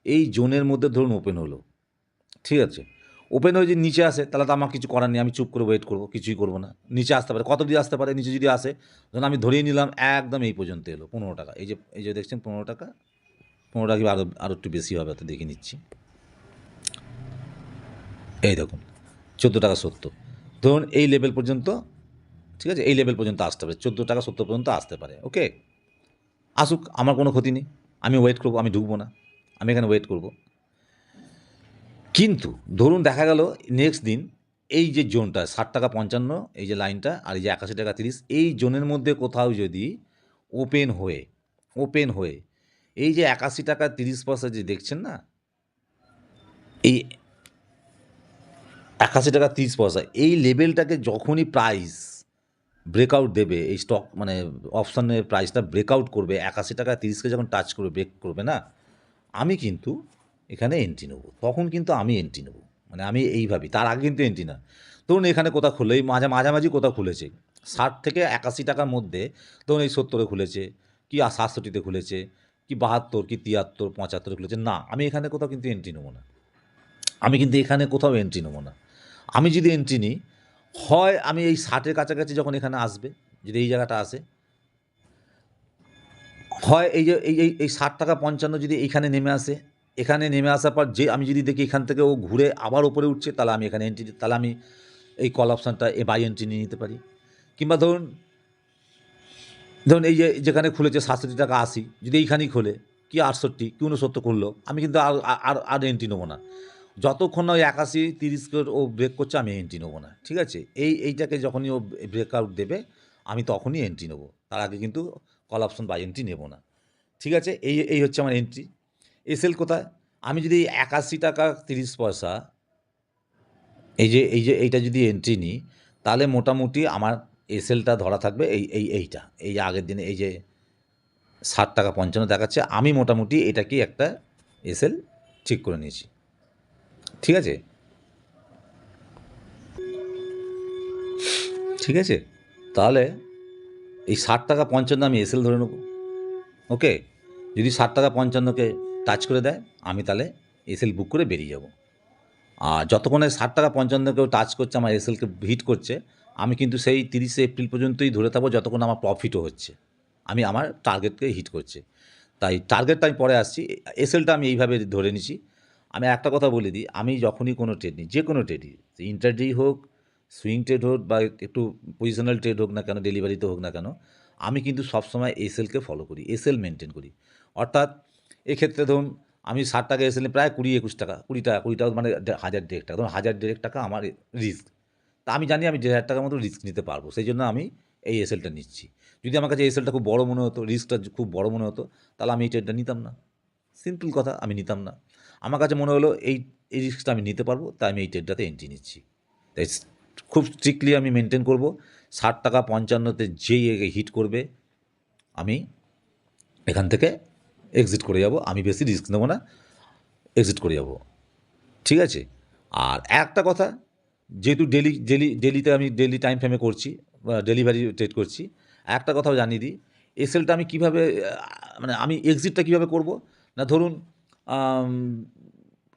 এই জোনের মধ্যে ধরুন ওপেন হলো, ঠিক আছে? ওপেন হয়ে যদি নিচে আসে, তাহলে তো আমার কিছু করার নেই, আমি চুপ করে ওয়েট করবো, কিছুই করবো না। নিচে আসতে পারে, কত দিয়ে আসতে পারে? নিচে যদি আসে, ধরুন আমি ধরিয়ে নিলাম একদম এই পর্যন্ত এলো 15 টাকা, এই যে দেখছেন 15 টাকা, 15 টাকা আরও একটু বেশি হবে, তো দেখে নিচ্ছি। এই দেখুন 14 টাকা 70, ধরুন এই লেভেল পর্যন্ত, ঠিক আছে? এই লেভেল পর্যন্ত আসতে পারে, 14 টাকা 70 পর্যন্ত আসতে পারে। ওকে, আসুক, আমার কোনো ক্ষতি নেই, আমি ওয়েট করবো, আমি ঢুকবো না, আমি এখানে ওয়েট করব। কিন্তু ধরুন দেখা গেল নেক্সট দিন এই যে জোনটা 60 টাকা 55, এই যে লাইনটা, আর এই যে 81 টাকা 30, এই জোনের মধ্যে কোথাও যদি ওপেন হয়ে এই যে 81 টাকা 30 পয়সা যে দেখছেন না, এই 81 টাকা 30 পয়সা, এই লেভেলটাকে যখনই প্রাইস ব্রেকআউট দেবে, এই স্টক মানে অপশানের প্রাইসটা ব্রেকআউট করবে, 81 টাকা 30কে যখন টাচ করে ব্রেক করবে না, আমি কিন্তু এখানে এন্ট্রি নেব। তখন কিন্তু আমি এন্ট্রি নেব, মানে আমি এইভাবে, তার আগে কিন্তু এন্ট্রি না। ধরুন এখানে কোথাও খুললো, এই মাঝামাঝি কোথাও খুলেছে 60 থেকে 81 টাকার মধ্যে, ধরুন এই 70-এ খুলেছে, কি 67-তে খুলেছে, কি 72, কি 73, 75-এ খুলেছে, না, আমি এখানে কোথাও কিন্তু এন্ট্রি নেবো না। আমি যদি এন্ট্রি নিই, হয় আমি এই 60-এর কাছাকাছি যখন এখানে আসবে, যদি এই জায়গাটা আসে, হয় এই যে এই 60 টাকা 55 যদি এইখানে নেমে আসে, এখানে নেমে আসার পর যে আমি যদি দেখি এখান থেকে ও ঘুরে আবার ওপরে উঠছে, তাহলে আমি এখানে এন্ট্রি, তাহলে আমি এই কল অপশানটা বাই এন্ট্রি নিয়ে নিতে পারি। কিংবা ধরুন এই যে যেখানে খুলেছে 67 টাকা 80, যদি এইখানেই খোলে, কি 68, কি 69 করলো, আমি কিন্তু আর এন্ট্রি নেবো না। যতক্ষণ না ওই 81 30 ও ব্রেক করছে, আমি এন্ট্রি নেবো না, ঠিক আছে? এইটাকে যখনই ও ব্রেকআউট দেবে, আমি তখনই এন্ট্রি নেবো, তার আগে কিন্তু কল অপশন বাই এন্ট্রি নেবো না, ঠিক আছে? এই হচ্ছে আমার এন্ট্রি। এসএল কোথায়? আমি যদি 81 টাকা 30 পয়সা, এইটা যদি এন্ট্রি নিই, তাহলে মোটামুটি আমার এসএলটা ধরা থাকবে এইটা, এই যে আগের দিনে এই যে 60 টাকা 55 দেখাচ্ছে, আমি মোটামুটি এটাকেই একটা এসএল ঠিক করে নিয়েছি, ঠিক আছে? ঠিক আছে, তাহলে এই 60 টাকা 55 আমি এসএল ধরে নেব। ওকে, যদি 60 টাকা 55কে টাচ করে দেয়, আমি তাহলে এসএল বুক করে বেরিয়ে যাব। আর যতক্ষণে 60 টাকা 55কেও টাচ করছে, আমার এসএলকে হিট করছে, আমি কিন্তু সেই 30 এপ্রিল পর্যন্তই ধরে থাকবো, যতক্ষণ আমার প্রফিটও হচ্ছে, আমি আমার টার্গেটকে হিট করছে। তাই টার্গেটটা আমি পরে আসছি, এসএলটা আমি এইভাবে ধরে নিছি। আমি একটা কথা বলে দিই, আমি যখনই কোনো ট্রেড নিই, যে কোনো ট্রেডই, ইন্ট্রাডে হোক, সুইং ট্রেড হোক, বা একটু পজিশনাল ট্রেড হোক না কেন, ডেলিভারিতে হোক না কেন, আমি কিন্তু সবসময় এসএলকে ফলো করি, এসএল মেনটেন করি। অর্থাৎ এক্ষেত্রে ধরুন আমি 60 টাকা এসএলে প্রায় 20-21 টাকা, 20 টাকা মানে 1000-1,500 টাকা, ধরুন 1000-1,500 টাকা আমার রিস্ক। তা আমি জানি আমি 1,500 টাকার মতো রিস্ক নিতে পারবো, সেই জন্য আমি এই এসএলটা নিচ্ছি। যদি আমার কাছে এসএলটা খুব বড় মনে হতো, রিস্কটা খুব বড় মনে হতো, তাহলে আমি এই ট্রেডটা নিতাম না। সিম্পল কথা, আমি নিতাম না। আমার কাছে মনে হলো এই রিস্কটা আমি নিতে পারবো, তাই আমি এই ট্রেডটাতে এন্ট্রি নিচ্ছি। তাই খুব স্ট্রিক্টলি আমি মেনটেন করব 60 টাকা 55-তে যেই হিট করবে আমি এখান থেকে এক্সিট করে যাব, আমি বেশি রিস্ক নেবো না, এক্সিট করে যাব, ঠিক আছে। আর একটা কথা, যেহেতু ডেলিতে আমি ডেলি টাইম ফ্রেমে করছি বা ডেলিভারি ট্রেড করছি, একটা কথাও জানিয়ে দিই, এসএলটা আমি কীভাবে মানে আমি এক্সিটটা কীভাবে করব না, ধরুন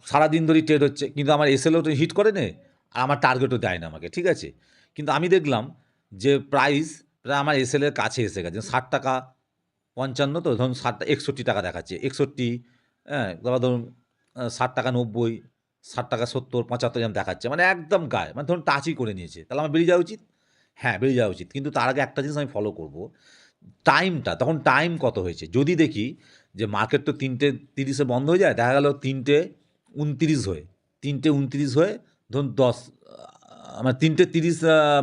সারাদিন ধরেই ট্রেড হচ্ছে কিন্তু আমার এসএলও তো হিট করে নে আর আমার টার্গেটও দেয় না আমাকে, ঠিক আছে। কিন্তু আমি দেখলাম যে প্রাইস প্রায় আমার এসএলের কাছে এসে গেছে, 60 টাকা 55, তো ধরুন 61 টাকা দেখাচ্ছে, 61, হ্যাঁ, তারপর ধরুন 60 টাকা 90, 60 টাকা 70 75 যেমন দেখাচ্ছে, মানে একদম গায়ে, মানে ধরুন টাচই করে নিয়েছে, তাহলে আমার বেরিয়ে যাওয়া উচিত। হ্যাঁ, বেরিয়ে যাওয়া উচিত, কিন্তু তার আগে একটা জিনিস আমি ফলো করব, টাইমটা, তখন টাইম কত হয়েছে। যদি দেখি যে মার্কেট তো 3টে 30-এ বন্ধ হয়ে যায়, দেখা গেল 3টে 29 হয়ে, 3টে 29 হয়ে ধরুন 10, মানে 3টে 30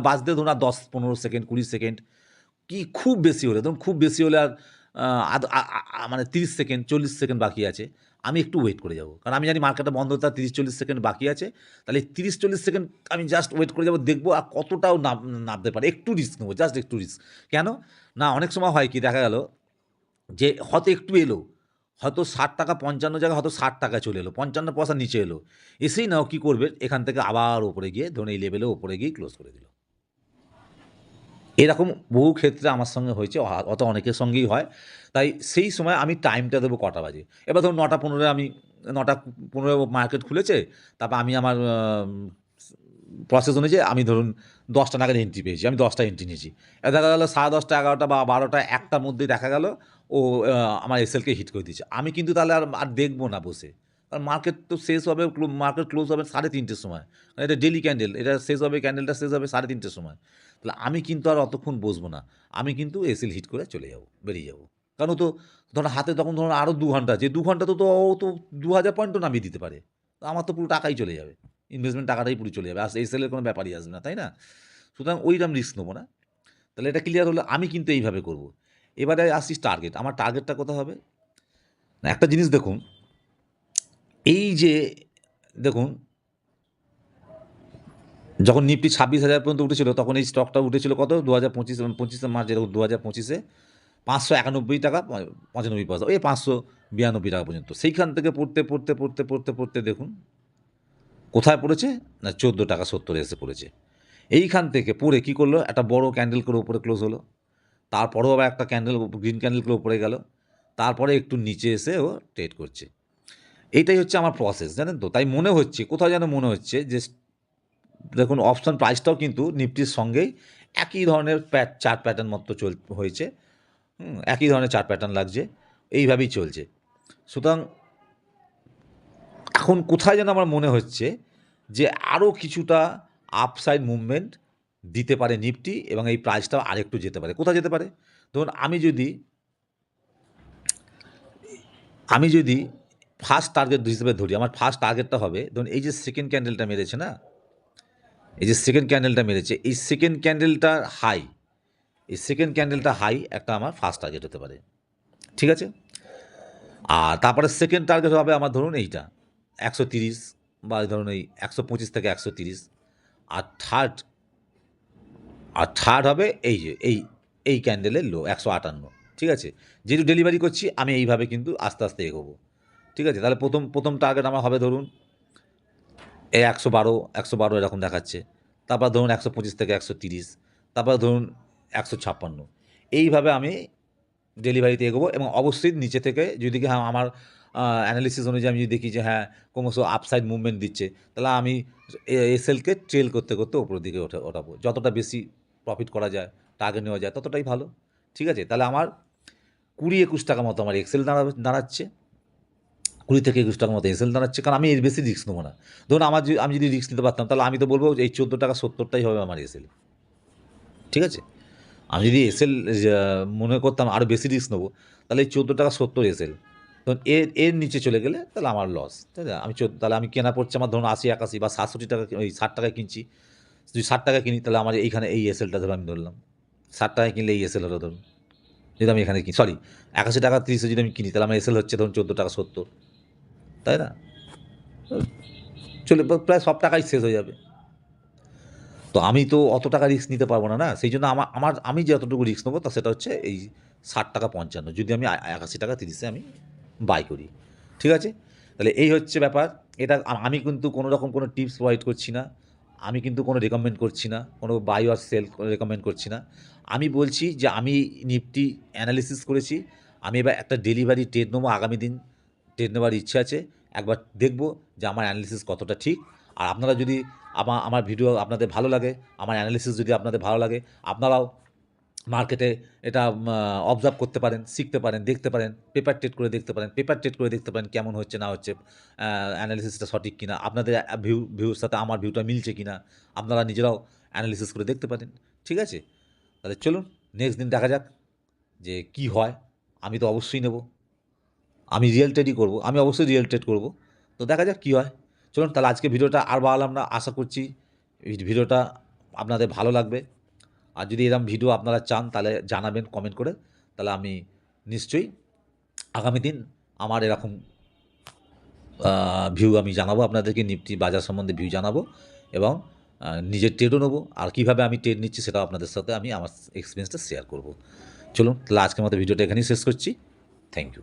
বাজতে ধরুন আর 10 15 সেকেন্ড 20 সেকেন্ড, কি খুব বেশি হলে, ধরুন খুব বেশি হলে আর মানে 30 সেকেন্ড 40 সেকেন্ড বাকি আছে, আমি একটু ওয়েট করে যাব, কারণ আমি জানি মার্কেটটা বন্ধ হতে 30-40 সেকেন্ড বাকি আছে, তাহলে 30-40 সেকেন্ড আমি জাস্ট ওয়েট করে যাব, দেখবো আর কতটাও নামতে পারে, একটু রিস্ক নেবো, জাস্ট একটু রিস্ক। কেন না, অনেক সময় হয় কি, দেখা গেল যে হয়তো একটু এলো, হয়তো 60 টাকা 55 জায়গায় হয়তো 60 টাকা চলে এলো, 55 পয়সা নিচে এলো, এসেই নাও কী করবে, এখান থেকে আবার ওপরে গিয়ে ধরুন এই লেভেলে ওপরে গিয়ে ক্লোজ করে দিল। এরকম বহু ক্ষেত্রে আমার সঙ্গে হয়েছে, অত অনেকের সঙ্গেই হয়। তাই সেই সময় আমি টাইমটা দেবো কটা বাজে। এবার ধরুন 9টা 15 আমি 9টা 15 মার্কেট খুলেছে, তারপর আমি আমার প্রসেস অনুযায়ী আমি ধরুন 10টা নাগাদ এন্ট্রি পেয়েছি, আমি 10টা এন্ট্রি নিয়েছি। এবার দেখা গেল 10:30 11টা বা 12টা 1টার মধ্যেই দেখা গেল ও আমার এসএলকে হিট করে দিয়েছে। আমি কিন্তু তাহলে আর দেখবো না বসে। কারণ মার্কেট তো শেষ হবে, মার্কেট ক্লোজ হবে 3:30-র সময়। এটা ডেইলি ক্যান্ডেল, এটা শেষ হবে, ক্যান্ডেলটা শেষ হবে 3:30-র সময়। তাহলে আমি কিন্তু আর অতক্ষণ বসবো না। আমি কিন্তু এসএল হিট করে চলে যাব, বেরিয়ে যাব। কারণ ও তো ধরুন হাতে তখন ধরুন আরও 2 ঘন্টা আছে। 2 ঘন্টা তো ও তো 2000 পয়েন্টও নামিয়ে দিতে পারে। তো আমার তো পুরো টাকাই চলে যাবে। ইনভেস্টমেন্ট টাকাটাই পুরো চলে যাবে। আর এসএল এর কোনো ব্যাপারই আসবে না, তাই না? সুতরাং ওইরকম রিস্ক নেবো না। তাহলে এটা ক্লিয়ার হলো, আমি কিন্তু এইভাবে করব। এবারে আসি টার্গেট। আমার টার্গেটটা কোথায় হবে? না, একটা জিনিস দেখুন, এই যে দেখুন, যখন নিফটি 26,000 পর্যন্ত উঠেছিল, তখন এই স্টকটা উঠেছিল কত? 2025 মার্চ, এরকম 2025-এ 591 টাকা 95 পয়সা, এই 592 টাকা পর্যন্ত। সেইখান থেকে পড়তে দেখুন কোথায় পড়েছে, না 14 টাকা 70 এসে পড়েছে। এইখান থেকে পড়ে কী করলো, একটা বড় ক্যান্ডেল করে উপরে ক্লোজ হলো, তারপরেও আবার একটা ক্যান্ডেল, গ্রিন ক্যান্ডেল করে উপরে গেল, তারপরে একটু নিচে এসে ও ট্রেড করছে। এইটাই হচ্ছে আমার প্রসেস, জানেন তো। তাই মনে হচ্ছে, কোথাও যেন মনে হচ্ছে যে দেখুন অপশন প্রাইসটাও কিন্তু নিফটির সঙ্গেই একই ধরনের চার্ট প্যাটার্ন মতো হয়েছে, একই ধরনের চার্ট প্যাটার্ন লাগছে, এইভাবেই চলছে। সুতরাং এখন কোথায় যেন আমার মনে হচ্ছে যে আরও কিছুটা আপসাইড মুভমেন্ট দিতে পারে নিফটি, এবং এই প্রাইসটাও আরেকটু যেতে পারে। কোথায় যেতে পারে? ধরুন আমি যদি ফার্স্ট টার্গেট হিসেবে ধরি, আমার ফার্স্ট টার্গেটটা হবে, ধরুন এই যে সেকেন্ড ক্যান্ডেলটা মেরেছে না, এই যে সেকেন্ড ক্যান্ডেলটা মেরেছে, এই সেকেন্ড ক্যান্ডেলটার হাই, এই সেকেন্ড ক্যান্ডেলটা হাই একটা আমার ফার্স্ট টার্গেট হতে পারে, ঠিক আছে। আর তারপরে সেকেন্ড টার্গেট হবে আমার ধরুন এইটা 130, বা ধরুন এই 125 থেকে 130। আর থার্ড হবে এই যে এই ক্যান্ডেলের লো 158, ঠিক আছে। যেহেতু ডেলিভারি করছি আমি এইভাবে কিন্তু আস্তে আস্তে এগোবো, ঠিক আছে। তাহলে প্রথম টার্গেট আমার হবে ধরুন এই 112 এরকম দেখাচ্ছে, তারপর ধরুন 125 থেকে 130, তারপর ধরুন 156। এইভাবে আমি ডেলিভারিতে এগোবো, এবং অবশ্যই নিচে থেকে যদি হ্যাঁ আমার অ্যানালিসিস অনুযায়ী আমি যদি দেখি যে হ্যাঁ ক্রমশ আপসাইড মুভমেন্ট দিচ্ছে, তাহলে আমি এসএলকে ট্রেল করতে ওপরের দিকে ওঠাবো। যতটা বেশি প্রফিট করা যায়, টার্গেট নেওয়া যায়, ততটাই ভালো, ঠিক আছে। তাহলে আমার 20-21 টাকা মতো আমার এক্সেল দাঁড়াচ্ছে, 20 থেকে 21 টাকার মতো এসএল দাঁড়াচ্ছে, কারণ আমি এর বেশি রিস্ক নেবো না। ধরুন আমি যদি রিস্ক নিতে পারতাম, তাহলে আমি তো বলবো এই 14 টাকা 70টাই হবে আমার এসএল, ঠিক আছে। আমি যদি এসএল মনে করতাম আরও বেশি রিস্ক নেবো, তাহলে এই 14 টাকা 70 এসএল, ধরুন এর নিচে চলে গেলে তাহলে আমার লস, তাই না। তাহলে আমি কেনা পড়ছে আমার ধরুন 80 81 বা 67 টাকা, ওই 60 টাকায় কিনছি। যদি 60 টাকা কিনি, তাহলে আমার এইখানে এই এসএলটা ধরো আমি ধরলাম, 60 টাকায় কিনলে এই এসএল হলো ধরুন, যদি আমি এখানে কিনি, সরি 81 টাকা 30 যদি আমি কিনি, তাহলে আমার এসএল হচ্ছে ধরুন 14 টাকা 70, তাই না। চলে প্রায় সব টাকাই শেষ হয়ে যাবে। তো আমি তো অত টাকা রিস্ক নিতে পারবো না, না? সেই জন্য আমি যে যতটুকু রিস্ক নেবো সেটা হচ্ছে এই 60 টাকা 55, যদি আমি 81 টাকা 30-এ আমি বাই করি। ঠিক আছে? তাহলে এই হচ্ছে ব্যাপার। এটা আমি কিন্তু কোনো রকম কোনো টিপস প্রোভাইড করছি না। আমি কিন্তু কোনো রেকমেন্ড করছি না। কোনো বাই অর সেল রেকমেন্ড করছি না। আমি বলছি যে আমি নিফটি অ্যানালিসিস করেছি। আমি এবার একটা ডেলিভারি ট্রেড নেবো আগামী দিন। ট্রেড নেওয়ার ইচ্ছে আছে। একবার দেখব যে আমার অ্যানালিসিস কতটা ঠিক। আর আপনারা যদি আমার ভিডিও আপনাদের ভালো লাগে, আমার অ্যানালিসিস যদি আপনাদের ভালো লাগে, আপনারাও মার্কেটে এটা অবজার্ভ করতে পারেন, শিখতে পারেন, দেখতে পারেন, পেপার ট্রেড করে দেখতে পারেন। পেপার ট্রেড করে দেখতে পারেন কেমন হচ্ছে না হচ্ছে, অ্যানালিসিসটা সঠিক কিনা, আপনাদের ভিউর সাথে আমার ভিউটা মিলছে কিনা, আপনারা নিজেরাও অ্যানালিসিস করে দেখতে পারেন। ঠিক আছে? তাহলে চলুন নেক্সট দিন দেখা যাক যে কি হয়। আমি তো অবশ্যই নেব। আমি রিয়েল ট্রেডই করব। আমি অবশ্যই রিয়েল ট্রেড করব। তো দেখা যাক কী হয়। চলুন তাহলে আজকে ভিডিওটা আর বাড়ালাম না। আশা করছি এই ভিডিওটা আপনাদের ভালো লাগবে। আর যদি এরকম ভিডিও আপনারা চান তাহলে জানাবেন কমেন্ট করে। তাহলে আমি নিশ্চয়ই আগামী দিন আমার এরকম ভিউ আমি জানাবো আপনাদেরকে, নিফটি বাজার সম্বন্ধে ভিউ জানাবো এবং নিজের ট্রেডও নেবো। আর কীভাবে আমি ট্রেড নিচ্ছি সেটাও আপনাদের সাথে আমি আমার এক্সপিরিয়েন্সটা শেয়ার করব। চলুন তাহলে আজকের মতো ভিডিওটা এখানেই শেষ করছি। Thank you.